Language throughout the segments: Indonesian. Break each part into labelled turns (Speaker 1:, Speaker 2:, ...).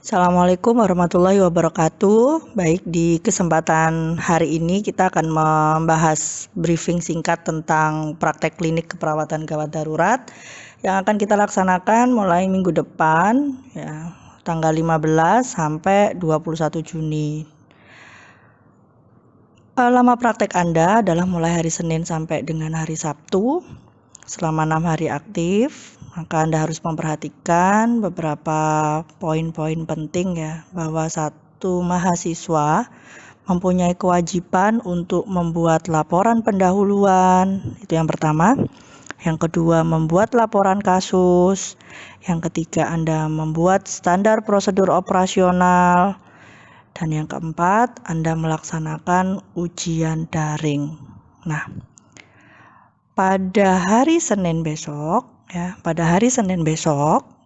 Speaker 1: Assalamualaikum warahmatullahi wabarakatuh. Baik, di kesempatan hari ini kita akan membahas briefing singkat tentang praktek klinik keperawatan gawat darurat yang akan kita laksanakan mulai minggu depan, ya, tanggal 15 sampai 21 Juni. Lama praktek Anda adalah mulai hari Senin sampai dengan hari Sabtu selama 6 hari aktif. Maka Anda harus memperhatikan beberapa poin-poin penting ya, bahwa satu mahasiswa mempunyai kewajiban untuk membuat laporan pendahuluan, itu yang pertama. Yang kedua, membuat laporan kasus. Yang ketiga, Anda membuat standar prosedur operasional. Dan yang keempat, Anda melaksanakan ujian daring. Nah, pada hari Senin besok,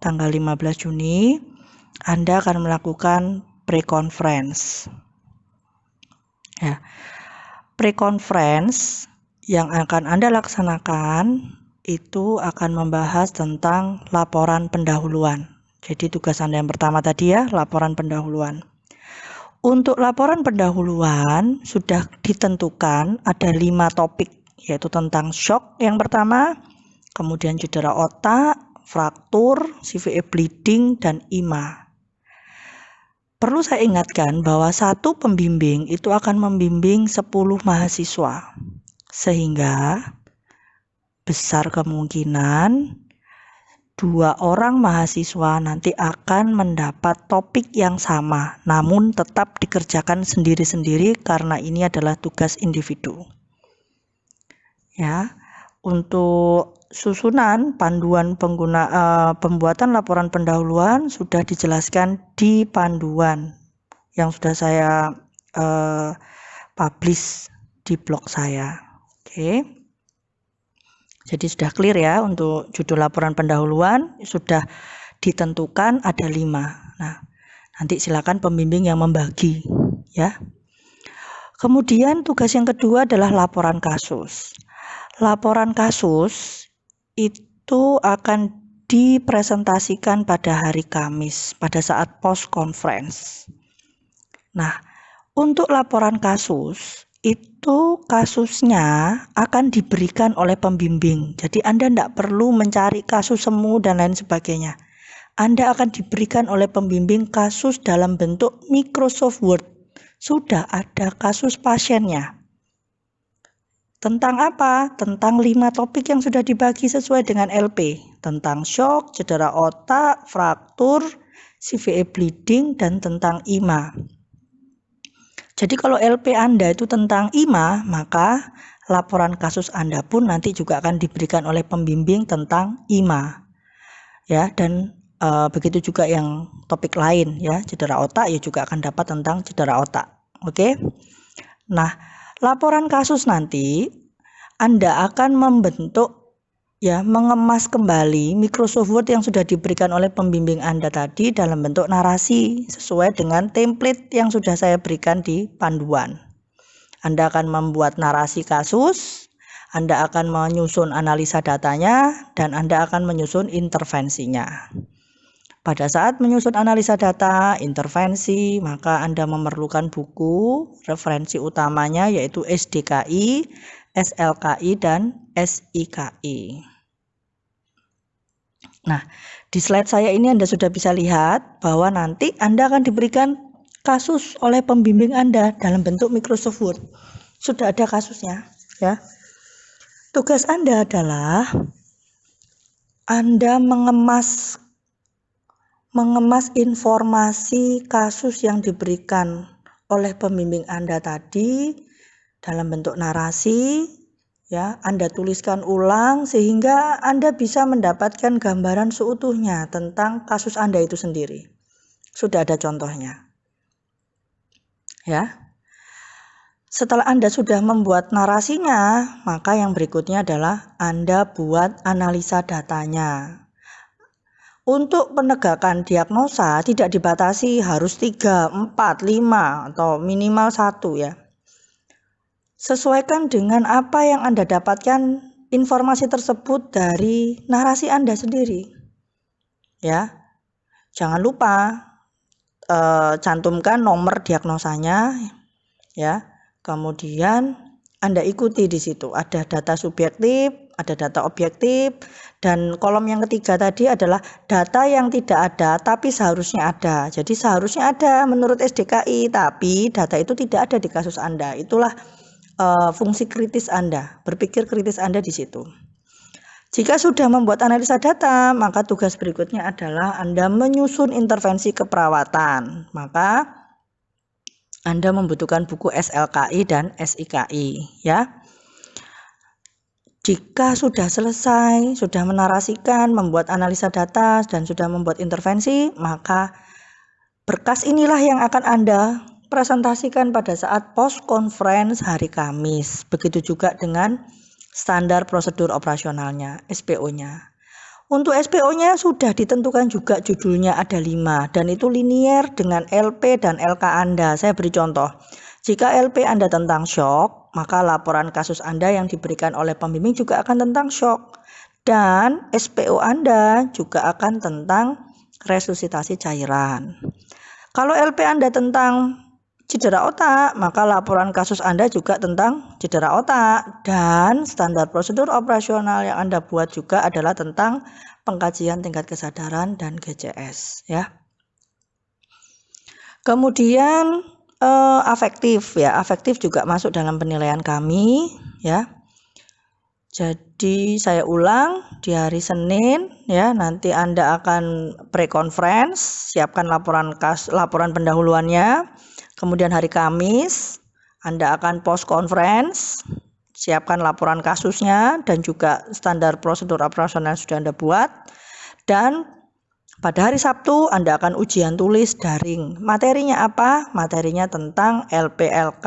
Speaker 1: tanggal 15 Juni, Anda akan melakukan pre-conference. Ya, pre-conference yang akan Anda laksanakan itu akan membahas tentang laporan pendahuluan. Jadi tugas Anda yang pertama tadi ya, laporan pendahuluan. Untuk laporan pendahuluan sudah ditentukan ada 5 topik, yaitu tentang shock yang pertama, kemudian cedera otak, fraktur, CVE bleeding, dan IMA. Perlu saya ingatkan bahwa satu pembimbing itu akan membimbing 10 mahasiswa, sehingga besar kemungkinan 2 orang mahasiswa nanti akan mendapat topik yang sama, namun tetap dikerjakan sendiri-sendiri karena ini adalah tugas individu. Ya, untuk susunan panduan pembuatan laporan pendahuluan sudah dijelaskan di panduan yang sudah saya publish di blog saya. Oke. Jadi sudah clear ya, untuk judul laporan pendahuluan sudah ditentukan ada 5. Nah, nanti silakan pembimbing yang membagi ya. Kemudian tugas yang kedua adalah laporan kasus. Laporan kasus itu akan dipresentasikan pada hari Kamis pada saat post conference. Nah, untuk laporan kasus itu kasusnya akan diberikan oleh pembimbing. Jadi Anda tidak perlu mencari kasus semu dan lain sebagainya. Anda akan diberikan oleh pembimbing kasus dalam bentuk Microsoft Word. Sudah ada kasus pasiennya. Tentang apa? Tentang 5 topik yang sudah dibagi sesuai dengan LP. Tentang shock, cedera otak, fraktur, CVE bleeding, dan tentang IMA. Jadi kalau LP Anda itu tentang IMA, maka laporan kasus Anda pun nanti juga akan diberikan oleh pembimbing tentang IMA. Ya, dan begitu juga yang topik lain ya, cedera otak ya juga akan dapat tentang cedera otak. Oke. Nah, laporan kasus nanti Anda akan membentuk ya, mengemas kembali Microsoft Word yang sudah diberikan oleh pembimbing Anda tadi dalam bentuk narasi sesuai dengan template yang sudah saya berikan di panduan. Anda akan membuat narasi kasus, Anda akan menyusun analisa datanya, dan Anda akan menyusun intervensinya. Pada saat menyusun analisa data, intervensi, maka Anda memerlukan buku referensi utamanya yaitu SDKI, SLKI, dan SIKI. Nah, di slide saya ini Anda sudah bisa lihat bahwa nanti Anda akan diberikan kasus oleh pembimbing Anda dalam bentuk Microsoft Word. Sudah ada kasusnya, ya. Tugas Anda adalah Anda mengemas informasi kasus yang diberikan oleh pembimbing Anda tadi dalam bentuk narasi, ya, Anda tuliskan ulang sehingga Anda bisa mendapatkan gambaran seutuhnya tentang kasus Anda itu sendiri. Sudah ada contohnya. Ya. Setelah Anda sudah membuat narasinya, maka yang berikutnya adalah Anda buat analisa datanya. Untuk penegakan diagnosa tidak dibatasi harus 3, 4, 5 atau minimal 1 ya. Sesuaikan dengan apa yang Anda dapatkan informasi tersebut dari narasi Anda sendiri. Ya. Jangan lupa cantumkan nomor diagnosanya ya. Kemudian Anda ikuti di situ ada data subjektif, ada data objektif, dan kolom yang ketiga tadi adalah data yang tidak ada tapi seharusnya ada. Jadi seharusnya ada menurut SDKI, tapi data itu tidak ada di kasus Anda. Itulah fungsi kritis Anda, berpikir kritis Anda di situ. Jika sudah membuat analisa data, maka tugas berikutnya adalah Anda menyusun intervensi keperawatan. Maka Anda membutuhkan buku SLKI dan SIKI ya. Jika sudah selesai, sudah menarasikan, membuat analisa data dan sudah membuat intervensi, maka berkas inilah yang akan Anda presentasikan pada saat post conference hari Kamis. Begitu juga dengan standar prosedur operasionalnya, SPO-nya. Untuk SPO-nya sudah ditentukan juga judulnya ada 5 dan itu linier dengan LP dan LK Anda. Saya beri contoh. Jika LP Anda tentang shock, maka laporan kasus Anda yang diberikan oleh pembimbing juga akan tentang shock. Dan SPO Anda juga akan tentang resusitasi cairan. Kalau LP Anda tentang cedera otak, maka laporan kasus Anda juga tentang cedera otak. Dan standar prosedur operasional yang Anda buat juga adalah tentang pengkajian tingkat kesadaran dan GCS ya. Kemudian afektif ya, afektif juga masuk dalam penilaian kami ya. Jadi saya ulang di hari Senin ya, nanti Anda akan pre-conference, siapkan laporan pendahuluannya. Kemudian hari Kamis Anda akan post conference, siapkan laporan kasusnya dan juga standar prosedur operasional yang sudah Anda buat. Dan pada hari Sabtu Anda akan ujian tulis daring. Materinya apa? Materinya tentang LPLK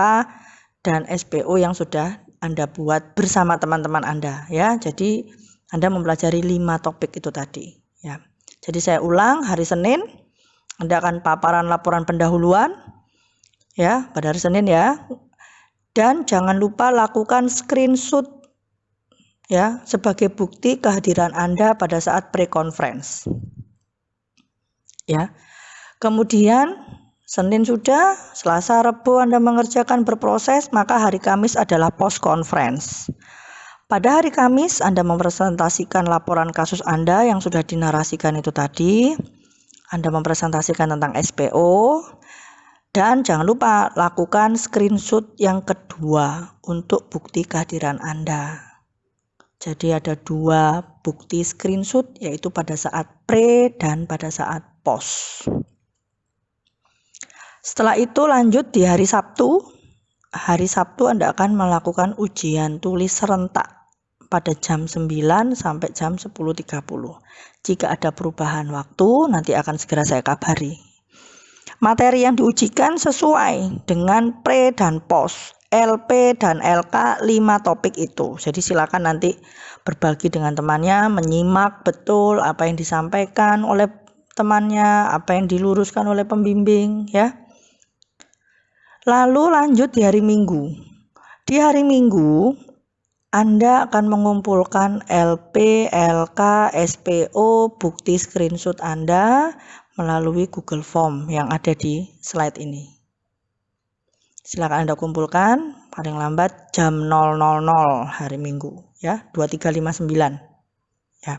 Speaker 1: dan SPO yang sudah Anda buat bersama teman-teman Anda ya. Jadi Anda mempelajari 5 topik itu tadi ya. Jadi saya ulang, hari Senin Anda akan paparan laporan pendahuluan ya pada hari Senin ya. Dan jangan lupa lakukan screenshot ya sebagai bukti kehadiran Anda pada saat pre-conference. Ya. Kemudian Senin sudah, Selasa, Rabu Anda mengerjakan berproses, maka hari Kamis adalah post conference. Pada hari Kamis Anda mempresentasikan laporan kasus Anda yang sudah dinarasikan itu tadi. Anda mempresentasikan tentang SPO. Dan jangan lupa lakukan screenshot yang kedua untuk bukti kehadiran Anda. Jadi ada 2 bukti screenshot yaitu pada saat pre dan pada saat post. Setelah itu lanjut di hari Sabtu. Hari Sabtu Anda akan melakukan ujian tulis serentak pada jam 9 sampai jam 10.30. Jika ada perubahan waktu nanti akan segera saya kabari. Materi yang diujikan sesuai dengan pre dan post, LP dan LK 5 topik itu. Jadi silakan nanti berbagi dengan temannya, menyimak betul apa yang disampaikan oleh temannya, apa yang diluruskan oleh pembimbing ya. Lalu lanjut di hari Minggu. Di hari Minggu Anda akan mengumpulkan LP, LK, SPO, bukti screenshot Anda melalui Google Form yang ada di slide ini. Silakan Anda kumpulkan paling lambat jam 000 hari Minggu ya, 2359 ya.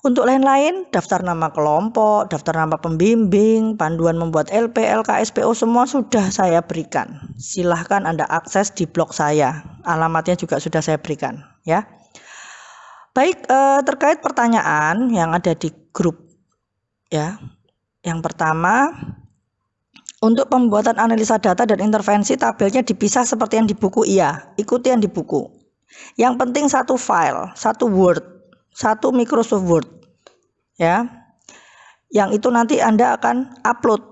Speaker 1: Untuk lain-lain, daftar nama kelompok, daftar nama pembimbing, panduan membuat LP, LK, SPO semua sudah saya berikan. Silahkan Anda akses di blog saya. Alamatnya juga sudah saya berikan ya. Baik, terkait pertanyaan yang ada di grup ya. Yang pertama, untuk pembuatan analisa data dan intervensi tabelnya dipisah seperti yang di buku. Iya, ikuti yang di buku. Yang penting satu file, satu Word, satu Microsoft Word ya. Yang itu nanti Anda akan upload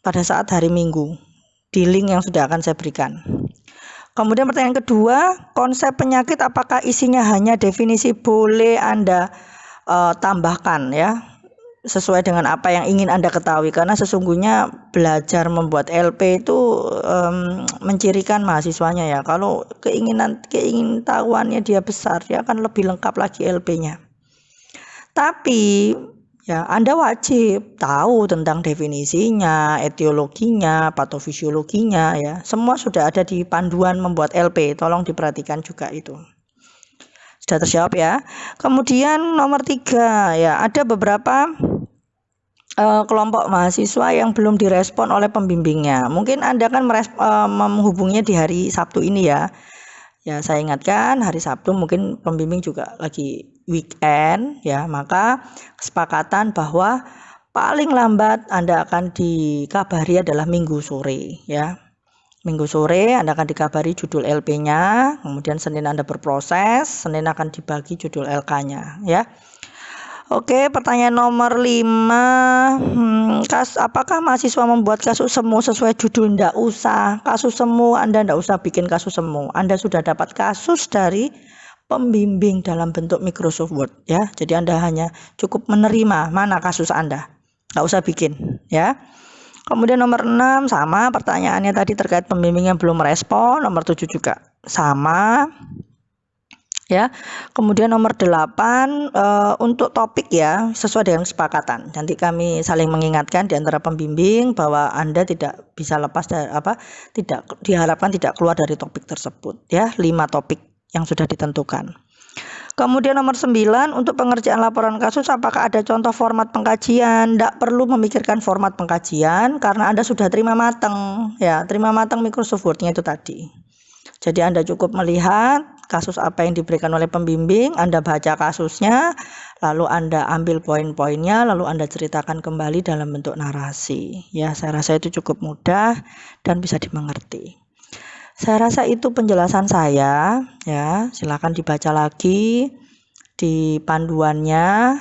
Speaker 1: pada saat hari Minggu di link yang sudah akan saya berikan. Kemudian pertanyaan kedua, konsep penyakit apakah isinya hanya definisi? Boleh Anda tambahkan ya, sesuai dengan apa yang ingin Anda ketahui, karena sesungguhnya belajar membuat LP itu mencirikan mahasiswanya ya. Kalau keingintahuannya dia besar, dia akan lebih lengkap lagi LP-nya. Tapi Ya, Anda wajib tahu tentang definisinya, etiologinya, patofisiologinya ya. Semua sudah ada di panduan membuat LP. Tolong diperhatikan juga itu. Sudah terjawab ya. Kemudian nomor 3 ya, ada beberapa kelompok mahasiswa yang belum direspon oleh pembimbingnya. Mungkin Anda kan menghubunginya di hari Sabtu ini ya. Ya, saya ingatkan hari Sabtu mungkin pembimbing juga lagi weekend ya, maka kesepakatan bahwa paling lambat Anda akan dikabari adalah Minggu sore ya. Minggu sore Anda akan dikabari judul LP-nya, kemudian Senin Anda berproses, Senin akan dibagi judul LK-nya ya. Oke, pertanyaan nomor 5. Apakah mahasiswa membuat kasus semu sesuai judul? Nggak usah. Kasus semu Anda nggak usah bikin kasus semu. Anda sudah dapat kasus dari pembimbing dalam bentuk Microsoft Word ya. Jadi Anda hanya cukup menerima mana kasus Anda. Nggak usah bikin ya. Kemudian nomor 6 sama pertanyaannya tadi terkait pembimbing yang belum merespon. Nomor 7 juga sama. Ya, kemudian nomor 8 untuk topik ya sesuai dengan kesepakatan. Nanti kami saling mengingatkan di antara pembimbing bahwa Anda tidak bisa lepas dari tidak diharapkan tidak keluar dari topik tersebut ya, 5 topik yang sudah ditentukan. Kemudian nomor 9 untuk pengerjaan laporan kasus, apakah ada contoh format pengkajian? Tidak perlu memikirkan format pengkajian karena Anda sudah terima matang ya, terima matang Microsoft Word-nya itu tadi. Jadi Anda cukup melihat kasus apa yang diberikan oleh pembimbing, Anda baca kasusnya, lalu Anda ambil poin-poinnya, lalu Anda ceritakan kembali dalam bentuk narasi. Ya, saya rasa itu cukup mudah dan bisa dimengerti. Saya rasa itu penjelasan saya, ya. Silakan dibaca lagi di panduannya.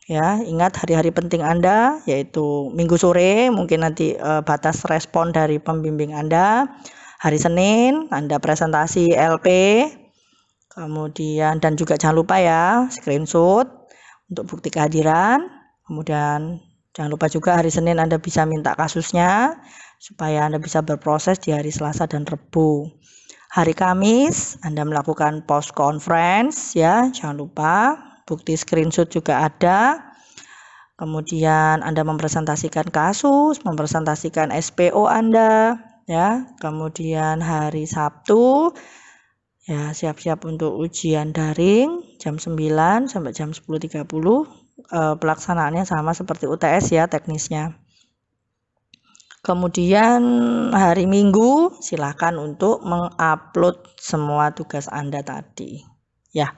Speaker 1: Ya, ingat hari-hari penting Anda yaitu Minggu sore, mungkin nanti batas respon dari pembimbing Anda. Hari Senin Anda presentasi LP, kemudian dan juga jangan lupa ya screenshot untuk bukti kehadiran. Kemudian jangan lupa juga hari Senin Anda bisa minta kasusnya supaya Anda bisa berproses di hari Selasa dan Rabu. Hari Kamis Anda melakukan post conference ya, jangan lupa bukti screenshot juga ada. Kemudian Anda mempresentasikan kasus, mempresentasikan SPO Anda ya. Kemudian hari Sabtu ya siap-siap untuk ujian daring jam 9 sampai jam 10.30. Pelaksanaannya sama seperti UTS ya teknisnya. Kemudian hari Minggu silakan untuk mengupload semua tugas Anda tadi ya.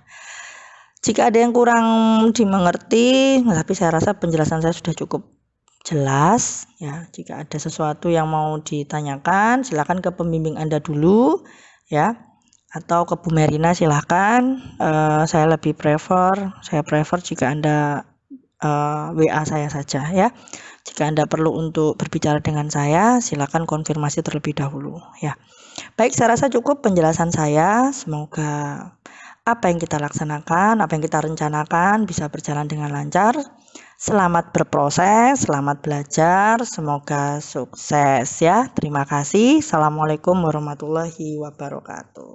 Speaker 1: Jika ada yang kurang dimengerti, tapi saya rasa penjelasan saya sudah cukup jelas ya. Jika ada sesuatu yang mau ditanyakan, silakan ke pembimbing Anda dulu ya, atau ke Bu Merina silakan. Saya prefer jika Anda WA saya saja ya. Jika Anda perlu untuk berbicara dengan saya, silakan konfirmasi terlebih dahulu ya. Baik, saya rasa cukup penjelasan saya. Semoga apa yang kita laksanakan, apa yang kita rencanakan bisa berjalan dengan lancar. Selamat berproses, selamat belajar, semoga sukses ya. Terima kasih. Assalamualaikum warahmatullahi wabarakatuh.